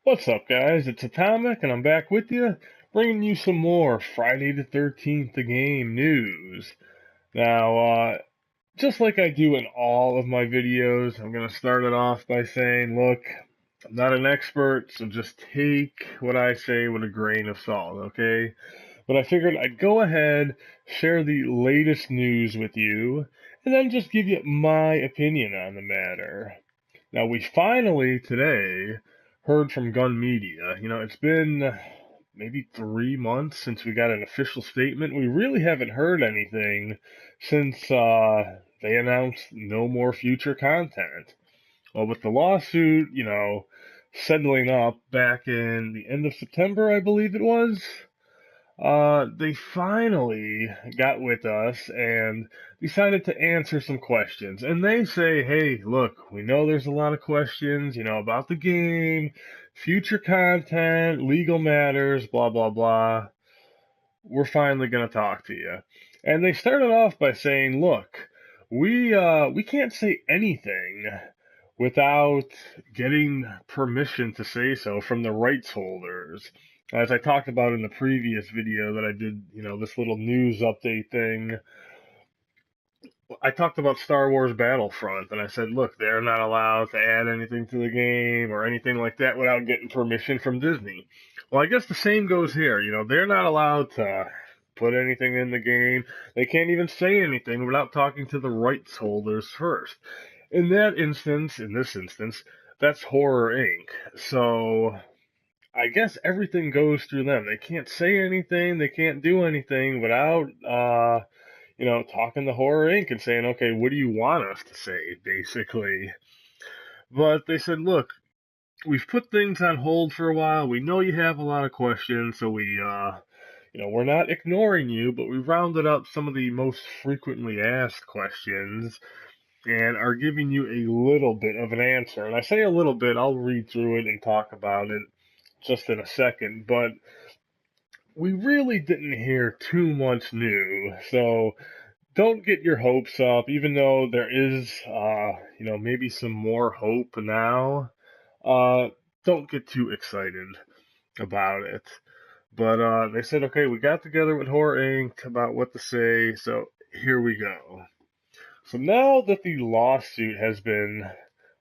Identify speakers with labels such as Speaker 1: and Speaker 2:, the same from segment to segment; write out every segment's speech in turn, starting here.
Speaker 1: What's up, guys? It's Atomic, and I'm back with you, bringing you some more Friday the 13th the game news. Now, just like I do in all of my videos, I'm going to start it off by saying, look, I'm not an expert, so just take what I say with a grain of salt, okay? But I figured I'd go ahead, share the latest news with you, and then just give you my opinion on the matter. Now, we finally today heard from Gun Media. It's been maybe 3 months since we got an official statement. We really haven't heard anything since they announced no more future content. Well, with the lawsuit, settling up back in the end of September, I believe it was, they finally got with us and decided to answer some questions. And they say, hey, look, we know there's a lot of questions, about the game, future content, legal matters, blah, blah, blah. We're finally going to talk to you. And they started off by saying, look, we can't say anything without getting permission to say so from the rights holders. As I talked about in the previous video that I did, this little news update thing, I talked about Star Wars Battlefront, and I said, look, they're not allowed to add anything to the game or anything like that without getting permission from Disney. Well, I guess the same goes here. They're not allowed to put anything in the game. They can't even say anything without talking to the rights holders first. In this instance, that's Horror Inc. So I guess everything goes through them. They can't say anything. They can't do anything without, talking to Horror Inc. and saying, okay, what do you want us to say, basically? But they said, look, we've put things on hold for a while. We know you have a lot of questions, so we're not ignoring you, but we rounded up some of the most frequently asked questions and are giving you a little bit of an answer. And I say a little bit, I'll read through it and talk about it just in a second, but we really didn't hear too much new. So don't get your hopes up, even though there is, maybe some more hope now. Uh, don't get too excited about it. But they said, okay, we got together with Horror Inc. about what to say, so here we go. So now that the lawsuit has been,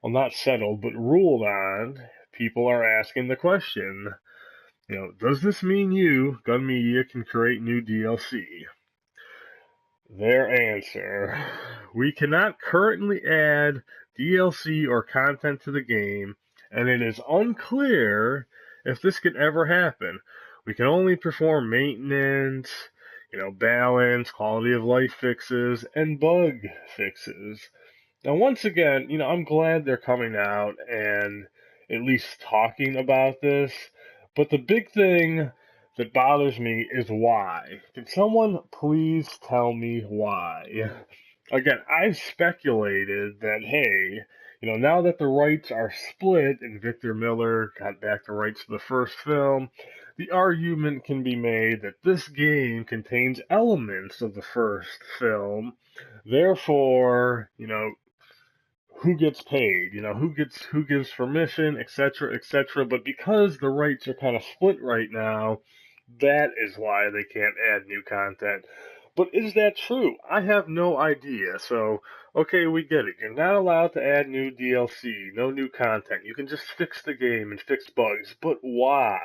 Speaker 1: well, not settled, but ruled on, people are asking the question, does this mean you, Gun Media, can create new DLC? Their answer, we cannot currently add DLC or content to the game, and it is unclear if this could ever happen. We can only perform maintenance, balance, quality of life fixes, and bug fixes. Now, once again, I'm glad they're coming out and at least talking about this. But the big thing that bothers me is why. Can someone please tell me why? Again, I've speculated that, hey, now that the rights are split and Victor Miller got back the rights to the first film, the argument can be made that this game contains elements of the first film. Therefore, who gets paid, who gives permission, etc., etc. But because the rights are kind of split right now, that is why they can't add new content. But is that true? I have no idea. So, okay, we get it. You're not allowed to add new DLC, no new content. You can just fix the game and fix bugs. But why?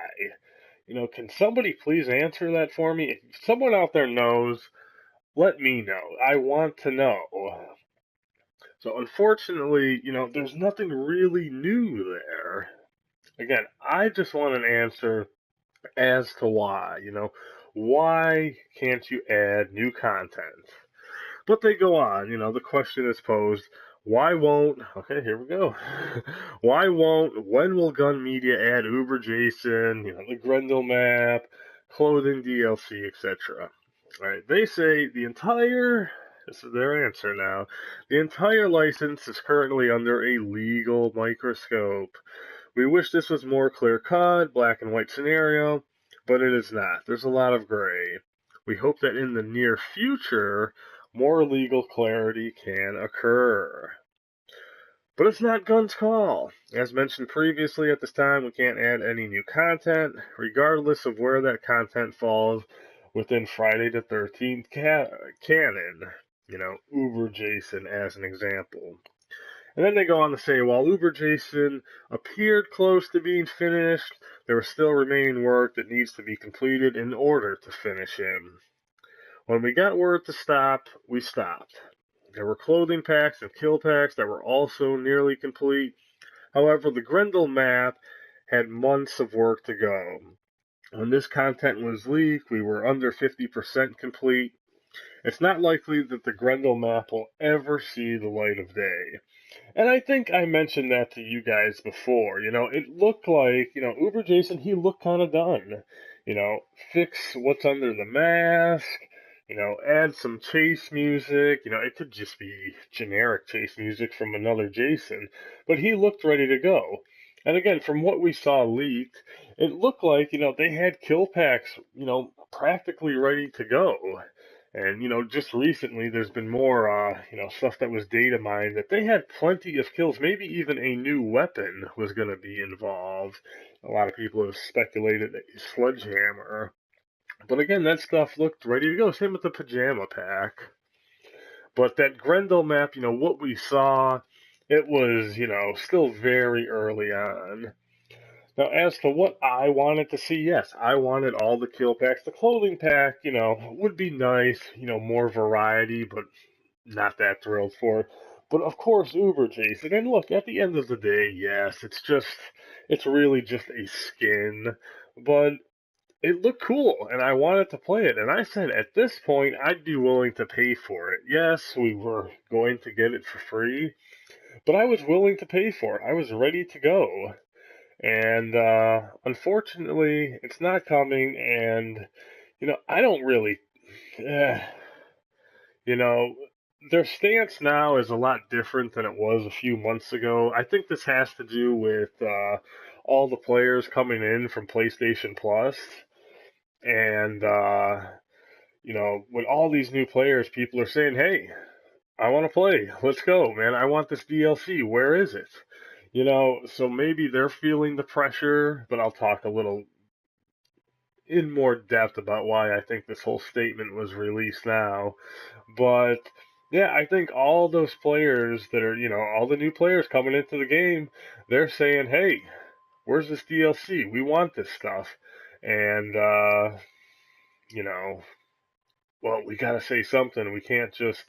Speaker 1: Can somebody please answer that for me? If someone out there knows, let me know. I want to know. So unfortunately, there's nothing really new there. Again, I just want an answer as to why, why can't you add new content? But they go on, the question is posed, okay, here we go. When will Gun Media add Uber Jason, the Grendel map, clothing DLC, etc.? Right, they say this is their answer now. The entire license is currently under a legal microscope. We wish this was more clear cut, black and white scenario, but it is not. There's a lot of gray. We hope that in the near future, more legal clarity can occur. But it's not Gun's call. As mentioned previously, at this time, we can't add any new content, regardless of where that content falls within Friday the 13th canon. Uber Jason as an example. And then they go on to say, while Uber Jason appeared close to being finished, there was still remaining work that needs to be completed in order to finish him. When we got word to stop, we stopped. There were clothing packs and kill packs that were also nearly complete. However, the Grendel map had months of work to go. When this content was leaked, we were under 50% complete. It's not likely that the Grendel map will ever see the light of day. And I think I mentioned that to you guys before. It looked like, Uber Jason, he looked kind of done. Fix what's under the mask, add some chase music. It could just be generic chase music from another Jason, but he looked ready to go. And again, from what we saw leaked, it looked like, they had kill packs, practically ready to go. And, just recently there's been more, stuff that was data mined that they had plenty of kills. Maybe even a new weapon was going to be involved. A lot of people have speculated a sledgehammer. But again, that stuff looked ready to go. Same with the pajama pack. But that Grendel map, what we saw, it was, still very early on. Now, as to what I wanted to see, yes, I wanted all the kill packs. The clothing pack, would be nice, more variety, but not that thrilled for it. But of course, Uber Jason. And look, at the end of the day, yes, it's really just a skin. But it looked cool, and I wanted to play it. And I said, at this point, I'd be willing to pay for it. Yes, we were going to get it for free, but I was willing to pay for it. I was ready to go. And unfortunately, it's not coming. And, I don't really, their stance now is a lot different than it was a few months ago. I think this has to do with all the players coming in from PlayStation Plus. And, when all these new players, people are saying, hey, I want to play. Let's go, man. I want this DLC. Where is it? So maybe they're feeling the pressure, but I'll talk a little in more depth about why I think this whole statement was released now. But yeah, I think all those players that are, all the new players coming into the game, they're saying, hey, where's this DLC? We want this stuff. And, well, we got to say something. We can't just,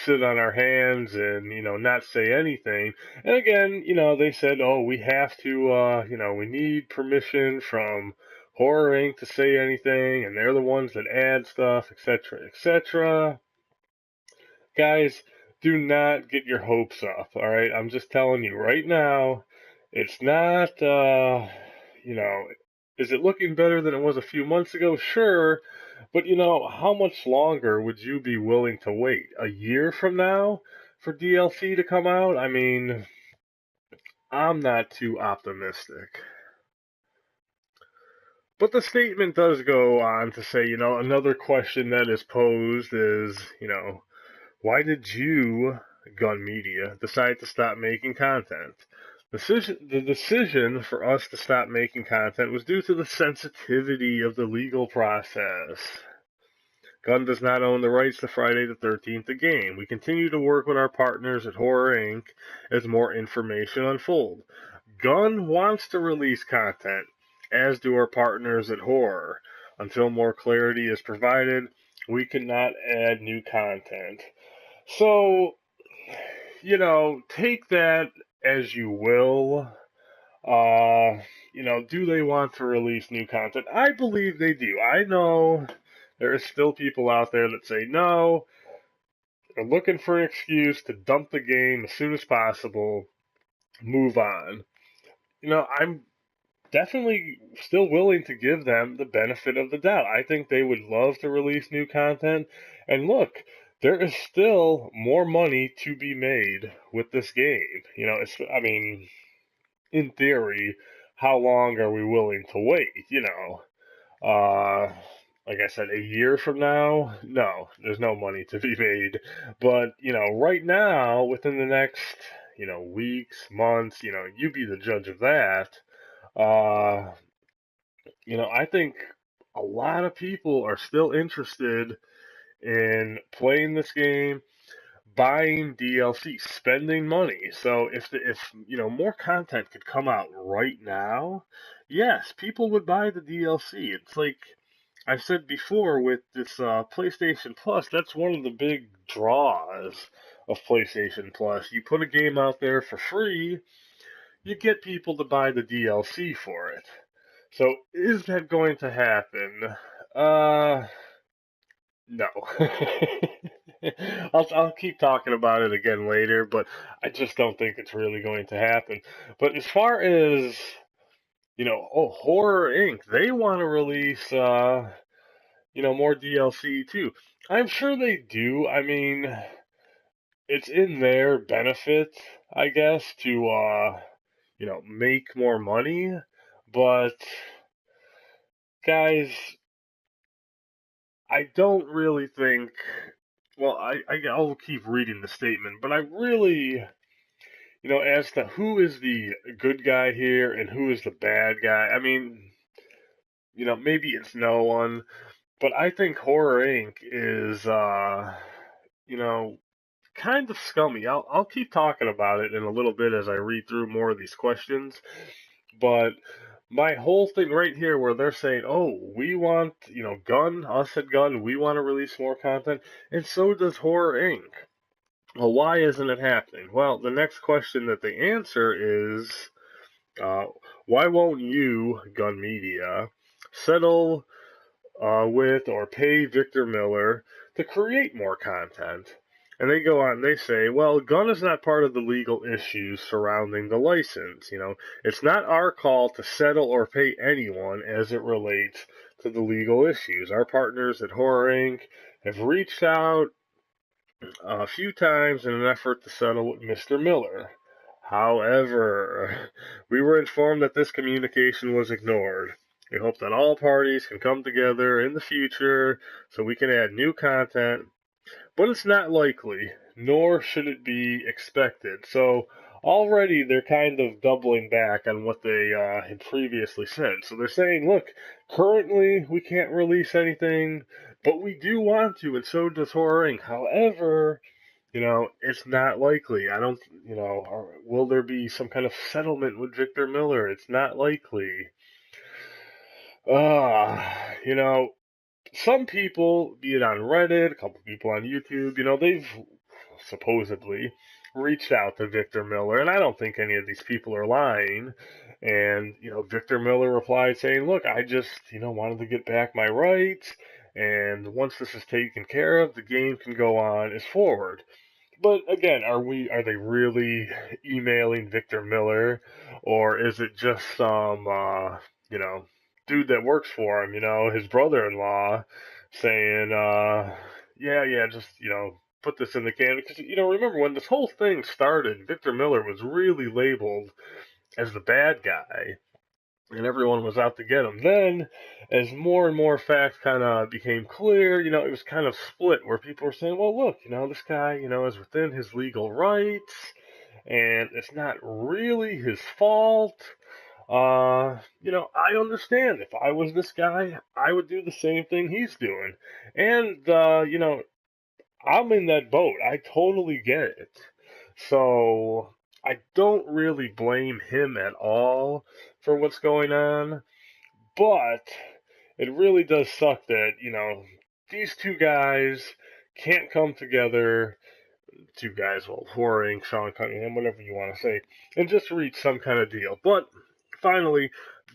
Speaker 1: sit on our hands and, not say anything. And again, they said, oh, we have to, we need permission from Horror Inc. to say anything, and they're the ones that add stuff, etc., etc. Guys, do not get your hopes up, all right? I'm just telling you right now, it's not, is it looking better than it was a few months ago? Sure. But, how much longer would you be willing to wait? A year from now for DLC to come out? I mean, I'm not too optimistic. But the statement does go on to say, another question that is posed is, why did you, Gun Media, decide to stop making content? The decision for us to stop making content was due to the sensitivity of the legal process. Gun does not own the rights to Friday the 13th, the game. We continue to work with our partners at Horror Inc. as more information unfolds. Gun wants to release content, as do our partners at Horror. Until more clarity is provided, we cannot add new content. So, take that as you will. Do they want to release new content? I believe they do. I know there are still people out there that say no. They're looking for an excuse to dump the game as soon as possible, move on. I'm definitely still willing to give them the benefit of the doubt. I think they would love to release new content. And look, there is still more money to be made with this game. In theory, how long are we willing to wait? Like I said, a year from now, no, there's no money to be made. But, right now, within the next, weeks, months, you be the judge of that. Uh, I think a lot of people are still interested in playing this game, buying DLC, spending money. So if more content could come out right now, yes, people would buy the DLC. It's like I've said before with this PlayStation Plus, that's one of the big draws of PlayStation Plus. You put a game out there for free, you get people to buy the DLC for it. So is that going to happen? No. I'll keep talking about it again later, but I just don't think it's really going to happen. But as far as Horror Inc., they want to release more DLC too. I'm sure they do. I mean, it's in their benefit, I guess, to make more money. But guys, I don't really think. Well, I'll keep reading the statement, but I really, as to who is the good guy here and who is the bad guy. I mean, maybe it's no one, but I think Horror Inc. is, kind of scummy. I'll keep talking about it in a little bit as I read through more of these questions, but my whole thing right here where they're saying, oh, we want, us at Gun, we want to release more content, and so does Horror Inc. Well, why isn't it happening? Well, the next question that they answer is, why won't you, Gun Media, settle with or pay Victor Miller to create more content? And they go on, they say, well, Gun is not part of the legal issues surrounding the license. It's not our call to settle or pay anyone as it relates to the legal issues. Our partners at Horror Inc. have reached out a few times in an effort to settle with Mr. Miller. However, we were informed that this communication was ignored. We hope that all parties can come together in the future so we can add new content, but it's not likely, nor should it be expected. So already they're kind of doubling back on what they had previously said. So they're saying, look, currently we can't release anything, but we do want to, and so does Horror Inc. However, it's not likely. I don't, will there be some kind of settlement with Victor Miller? It's not likely. Some people, be it on Reddit, a couple people on YouTube, they've supposedly reached out to Victor Miller, and I don't think any of these people are lying. And, Victor Miller replied saying, look, I just, wanted to get back my rights, and once this is taken care of, the game can go on as forward. But again, are they really emailing Victor Miller, or is it just some, dude that works for him, his brother-in-law, saying, yeah, just, put this in the can? Because, remember, when this whole thing started, Victor Miller was really labeled as the bad guy, and everyone was out to get him. Then, as more and more facts kind of became clear, it was kind of split, where people were saying, well, look, this guy, is within his legal rights, and it's not really his fault. I understand. If I was this guy, I would do the same thing he's doing. And, I'm in that boat. I totally get it. So, I don't really blame him at all for what's going on. But, it really does suck that, these two guys can't come together. Two guys, well, Horror Inc., Sean Cunningham, whatever you want to say, and just reach some kind of deal. But, finally,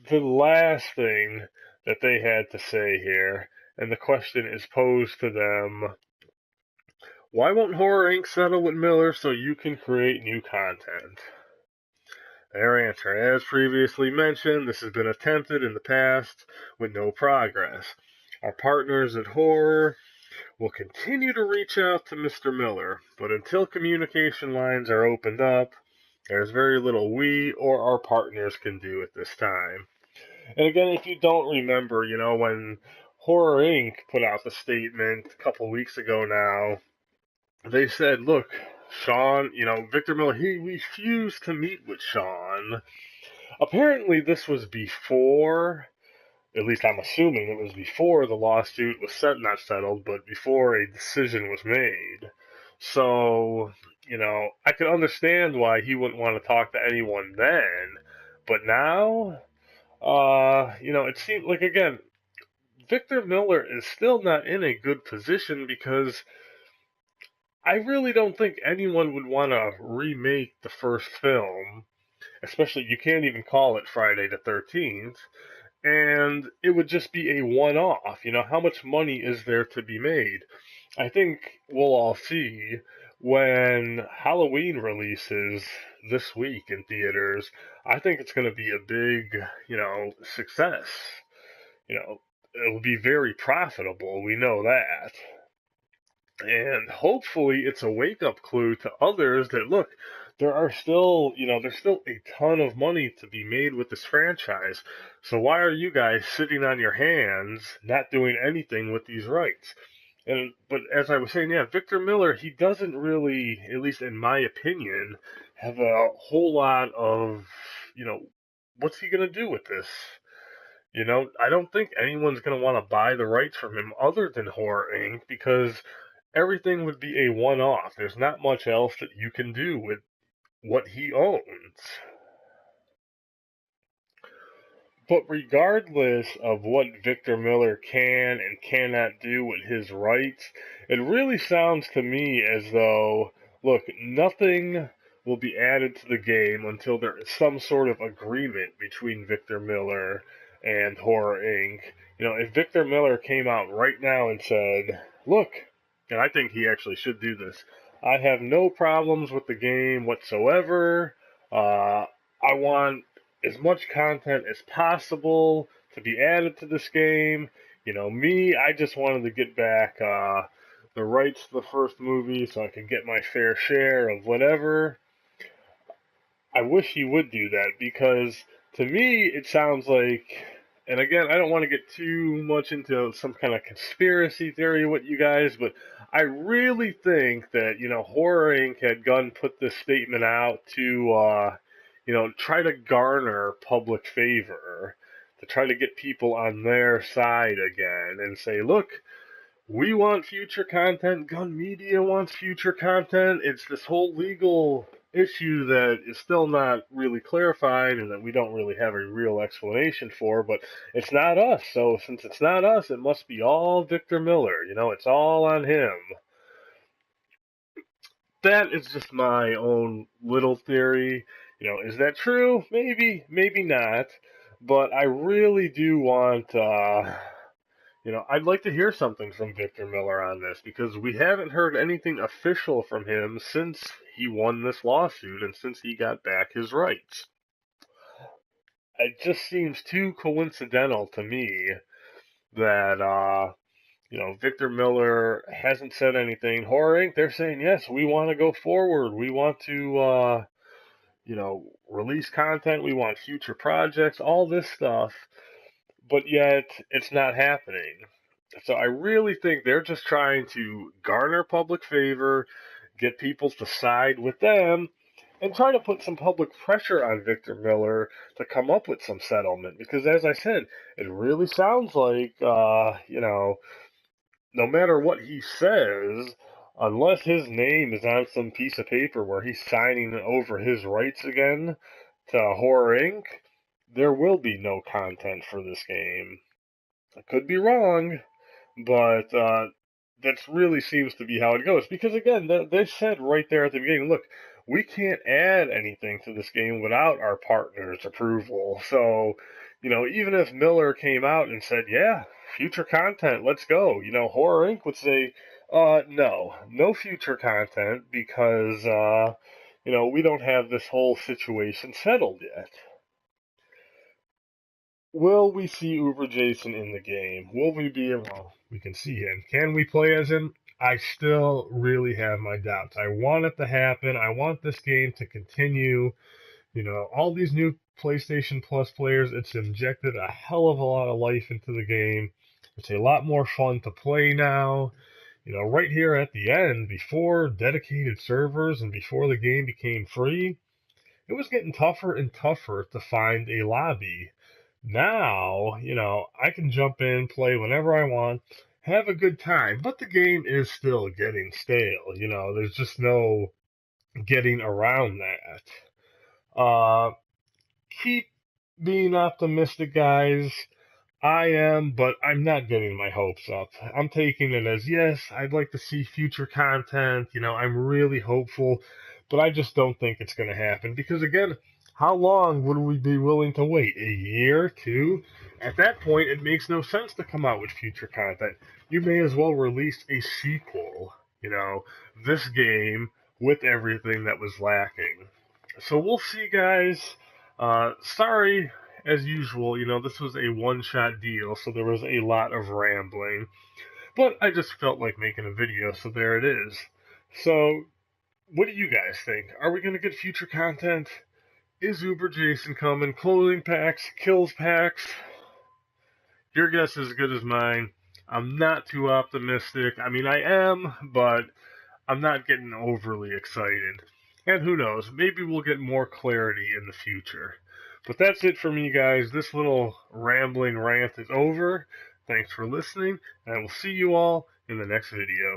Speaker 1: the last thing that they had to say here, and the question is posed to them, why won't Horror Inc. settle with Miller so you can create new content? Their answer, as previously mentioned, this has been attempted in the past with no progress. Our partners at Horror will continue to reach out to Mr. Miller, but until communication lines are opened up, there's very little we or our partners can do at this time. And again, if you don't remember, when Horror Inc. put out the statement a couple weeks ago now, they said, look, Sean, Victor Miller, he refused to meet with Sean. Apparently, this was before, at least I'm assuming it was before the lawsuit was not settled, but before a decision was made. So, I could understand why he wouldn't want to talk to anyone then, but now, it seems like, again, Victor Miller is still not in a good position because I really don't think anyone would want to remake the first film, especially you can't even call it Friday the 13th, and it would just be a one-off. How much money is there to be made? I think we'll all see when Halloween releases this week in theaters. I think it's going to be a big, success. It will be very profitable. We know that. And hopefully it's a wake-up clue to others that, look, there's still a ton of money to be made with this franchise. So why are you guys sitting on your hands, not doing anything with these rights? But as I was saying, yeah, Victor Miller, he doesn't really, at least in my opinion, have a whole lot of, what's he going to do with this? I don't think anyone's going to want to buy the rights from him other than Horror Inc. because everything would be a one-off. There's not much else that you can do with what he owns. But regardless of what Victor Miller can and cannot do with his rights, it really sounds to me as though, look, nothing will be added to the game until there is some sort of agreement between Victor Miller and Horror Inc. If Victor Miller came out right now and said, look, and I think he actually should do this, I have no problems with the game whatsoever. I want as much content as possible to be added to this game. I just wanted to get back the rights to the first movie so I could get my fair share of whatever. I wish he would do that because to me it sounds like, and again, I don't want to get too much into some kind of conspiracy theory with you guys, but I really think that, Horror Inc. had put this statement out to, try to garner public favor, to try to get people on their side again and say, look, we want future content, Gun Media wants future content. It's this whole legal issue that is still not really clarified and that we don't really have a real explanation for, but it's not us. So since it's not us, it must be all Victor Miller. It's all on him. That is just my own little theory. Is that true? Maybe, maybe not. But I really do want, I'd like to hear something from Victor Miller on this because we haven't heard anything official from him since he won this lawsuit and since he got back his rights. It just seems too coincidental to me that, Victor Miller hasn't said anything. Horror Inc., they're saying, yes, we want to go forward. We want to, release content. We want future projects, all this stuff. But yet, it's not happening. So I really think they're just trying to garner public favor, get people to side with them, and try to put some public pressure on Victor Miller to come up with some settlement. Because as I said, it really sounds like, no matter what he says, unless his name is on some piece of paper where he's signing over his rights again to Horror Inc., there will be no content for this game. I could be wrong, but that really seems to be how it goes. Because again, they said right there at the beginning, look, we can't add anything to this game without our partner's approval. So, even if Miller came out and said, yeah, future content, let's go, Horror Inc. would say, no future content because, we don't have this whole situation settled yet. Will we see Uber Jason in the game? Will we be able, we can see him. Can we play as him? I still really have my doubts. I want it to happen. I want this game to continue. All these new PlayStation Plus players, it's injected a hell of a lot of life into the game. It's a lot more fun to play now. right here at the end, before dedicated servers and before the game became free, it was getting tougher and tougher to find a lobby. Now, I can jump in, play whenever I want, have a good time, but the game is still getting stale. There's just no getting around that. Keep being optimistic, guys. I am, but I'm not getting my hopes up. I'm taking it as, yes, I'd like to see future content. I'm really hopeful, but I just don't think it's going to happen. Because, again, how long would we be willing to wait? A year, two? At that point, it makes no sense to come out with future content. You may as well release a sequel, this game with everything that was lacking. So we'll see, guys. Sorry, as usual, this was a one-shot deal, so there was a lot of rambling. But I just felt like making a video, so there it is. So, what do you guys think? Are we going to get future content? Is Uber Jason coming? Clothing packs? Kills packs? Your guess is as good as mine. I'm not too optimistic. I mean, I am, but I'm not getting overly excited. And who knows, maybe we'll get more clarity in the future. But that's it for me, guys. This little rambling rant is over. Thanks for listening, and I will see you all in the next video.